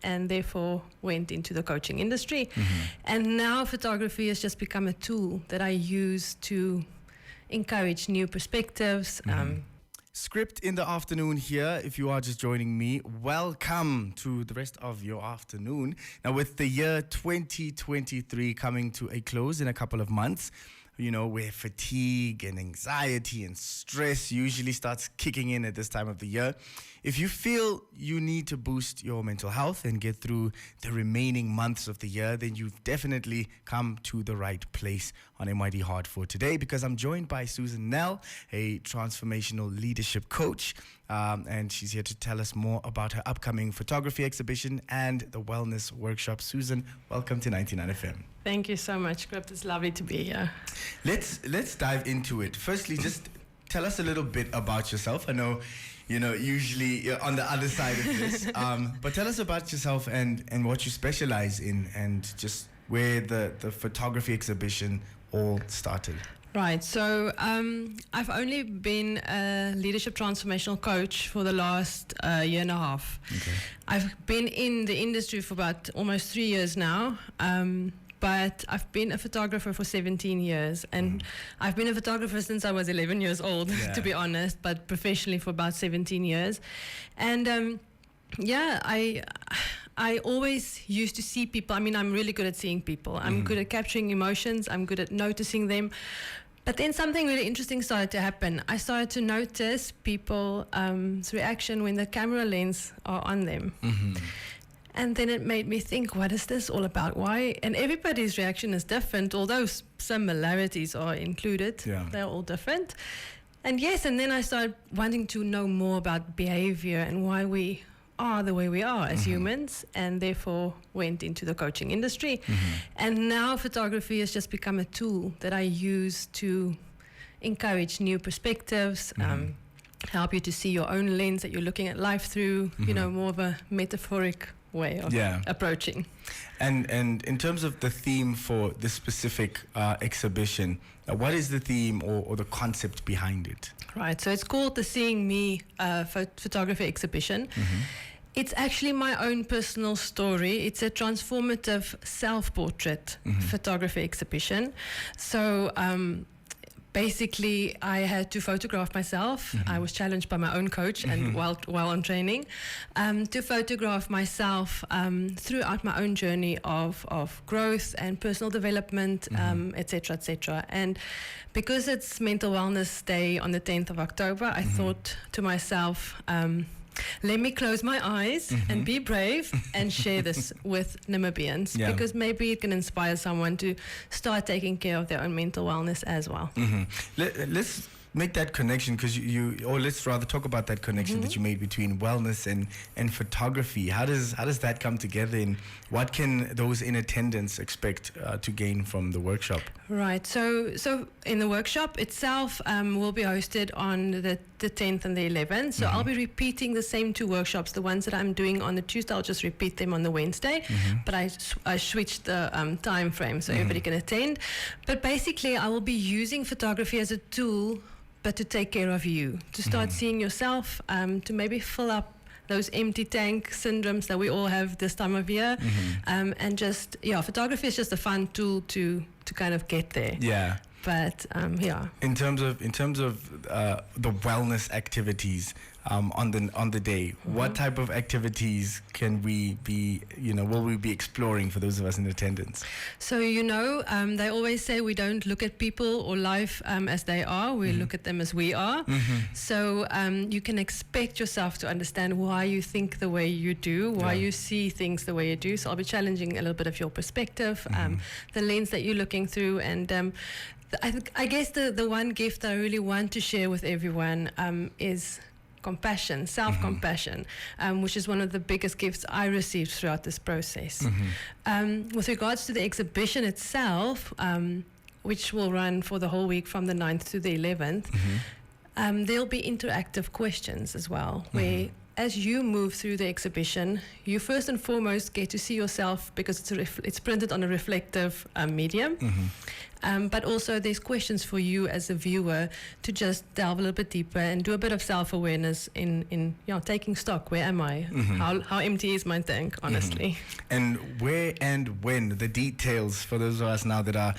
and therefore went into the coaching industry. And now photography has just become a tool that I use to encourage new perspectives. Skrypt in the afternoon here. If you are just joining me, welcome to the rest of your afternoon. Now, with the year 2023 coming to a close in a couple of months, you know, where fatigue and anxiety and stress usually starts kicking in at this time of the year. If you feel you need to boost your mental health and get through the remaining months of the year, then you've definitely come to the right place on MYD Heart for today, because I'm joined by Susan Nel, a transformational leadership coach, and she's here to tell us more about her upcoming photography exhibition and the wellness workshop. Susan, welcome to 99 FM. Thank you so much, Skrypt. It's lovely to be here. Let's dive into it. Firstly, just tell us a little bit about yourself. I know, you know, usually you're on the other side of this, but tell us about yourself and what you specialize in, and just where the photography exhibition all started. Right, so I've only been a leadership transformational coach for the last year and a half. Okay. I've been in the industry for about almost 3 years now, but I've been a photographer for 17 years, and I've been a photographer since I was 11 years old, to be honest, but professionally for about 17 years. And I always used to see people. I mean, I'm really good at seeing people. I'm good at capturing emotions. I'm good at noticing them. But then something really interesting started to happen. I started to notice people's reaction when the camera lens are on them. And then it made me think, what is this all about? Why? And everybody's reaction is different, although similarities are included. They're all different. And yes, and then I started wanting to know more about behavior and why we are the way we are as humans, and therefore went into the coaching industry. And now photography has just become a tool that I use to encourage new perspectives, help you to see your own lens that you're looking at life through, you know, more of a metaphoric way of approaching. And in terms of the theme for this specific exhibition, what is the theme or the concept behind it? Right, so it's called the Seeing Me photography exhibition. It's actually my own personal story. It's a transformative self-portrait photography exhibition. So basically, I had to photograph myself. I was challenged by my own coach, and while on training, to photograph myself throughout my own journey of growth and personal development, etc., etc. And because it's Mental Wellness Day on the 10th of October, I thought to myself, let me close my eyes and be brave and share this with Namibians, because maybe it can inspire someone to start taking care of their own mental wellness as well. Let's make that connection, because or let's rather talk about that connection that you made between wellness and photography. How does that come together, and what can those in attendance expect to gain from the workshop? Right, so in the workshop itself will be hosted on the 10th and the 11th. So I'll be repeating the same two workshops. The ones that I'm doing on the Tuesday, I'll just repeat them on the Wednesday. But I switched the time frame so everybody can attend. But basically, I will be using photography as a tool, but to take care of you, to start seeing yourself, to maybe fill up those empty tank syndromes that we all have this time of year. And just, photography is just a fun tool to kind of get there. But in terms of the wellness activities on the day, what type of activities can we be, will we be exploring for those of us in attendance? So they always say we don't look at people or life as they are, we look at them as we are. So you can expect yourself to understand why you think the way you do, why you see things the way you do. So I'll be challenging a little bit of your perspective, the lens that you're looking through, and I guess the one gift I really want to share with everyone is compassion, self-compassion, which is one of the biggest gifts I received throughout this process. With regards to the exhibition itself, which will run for the whole week from the 9th to the 11th, there'll be interactive questions as well, where as you move through the exhibition, you first and foremost get to see yourself, because it's printed on a reflective medium. But also there's questions for you as a viewer to just delve a little bit deeper and do a bit of self-awareness in taking stock. Where am I? How empty is my tank, honestly? And where and when, the details for those of us now that are,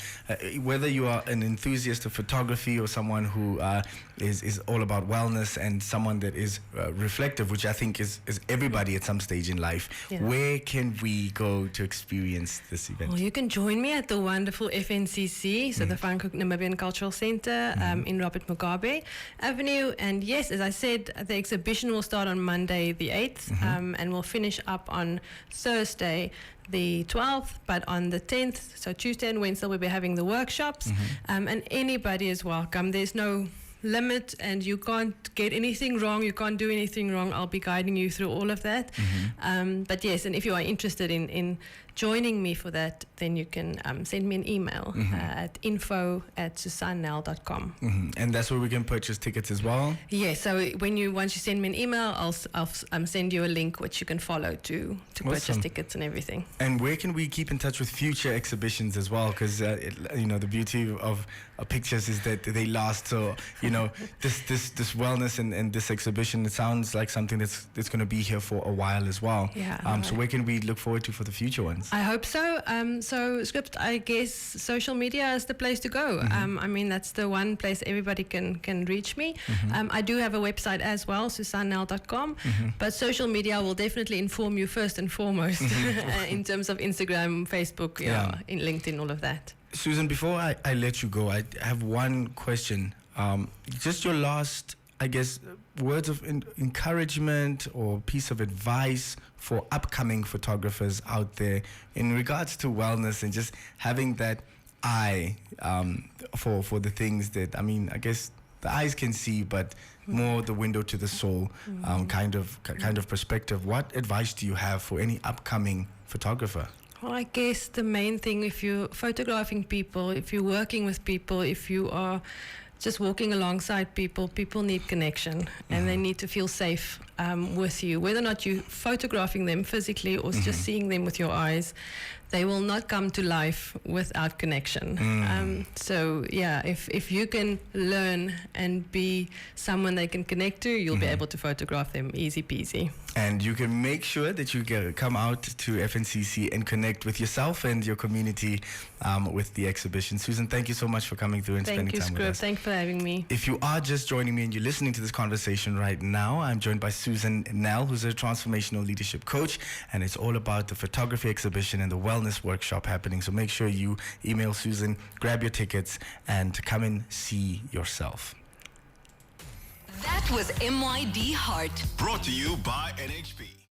whether you are an enthusiast of photography or someone who is all about wellness and someone that is reflective, which I think is everybody at some stage in life. Yeah. Where can we go to experience this event? Well, you can join me at the wonderful FNCC, so the Franco Namibian Cultural Centre in Robert Mugabe Avenue. And yes, as I said, the exhibition will start on Monday the 8th and will finish up on Thursday the 12th, but on the 10th, so Tuesday and Wednesday, we'll be having the workshops, and anybody is welcome. There's no limit, and you can't get anything wrong, you can't do anything wrong. I'll be guiding you through all of that. But yes, and if you are interested in joining me for that, then you can send me an email at info@susannel.com. And that's where we can purchase tickets as well? Yes, so once you send me an email, I'll send you a link which you can follow to purchase tickets and everything. And where can we keep in touch with future exhibitions as well? Because the beauty of pictures is that they last. So this wellness and this exhibition, it sounds like something that's going to be here for a while as well. Yeah. So where can we look forward to for the future ones? I hope so. So Skrypt, I guess social media is the place to go. I mean, that's the one place everybody can reach me. I do have a website as well, susannel.com. But social media will definitely inform you first and foremost in terms of Instagram, Facebook, in LinkedIn, all of that. Susan, before I let you go, I have one question. Just your last, I guess, words of encouragement or piece of advice for upcoming photographers out there in regards to wellness and just having that eye for the things that, I mean, I guess the eyes can see, but more the window to the soul kind of perspective. What advice do you have for any upcoming photographer? Well, I guess the main thing, if you're photographing people, if you're working with people, if you are just walking alongside people, people need connection and they need to feel safe with you. Whether or not you're photographing them physically or just seeing them with your eyes, they will not come to life without connection. So yeah, if you can learn and be someone they can connect to, you'll be able to photograph them easy peasy. And you can make sure that you come out to FNCC and connect with yourself and your community with the exhibition. Susan, thank you so much for coming through and spending time with us. Thank you, Skrypt. Thanks for having me. If you are just joining me and you're listening to this conversation right now, I'm joined by Susan Nel, who's a transformational leadership coach, and it's all about the photography exhibition and the wellness workshop happening. So make sure you email Susan, grab your tickets, and come and see yourself. That was MYD Heart. Brought to you by NHP.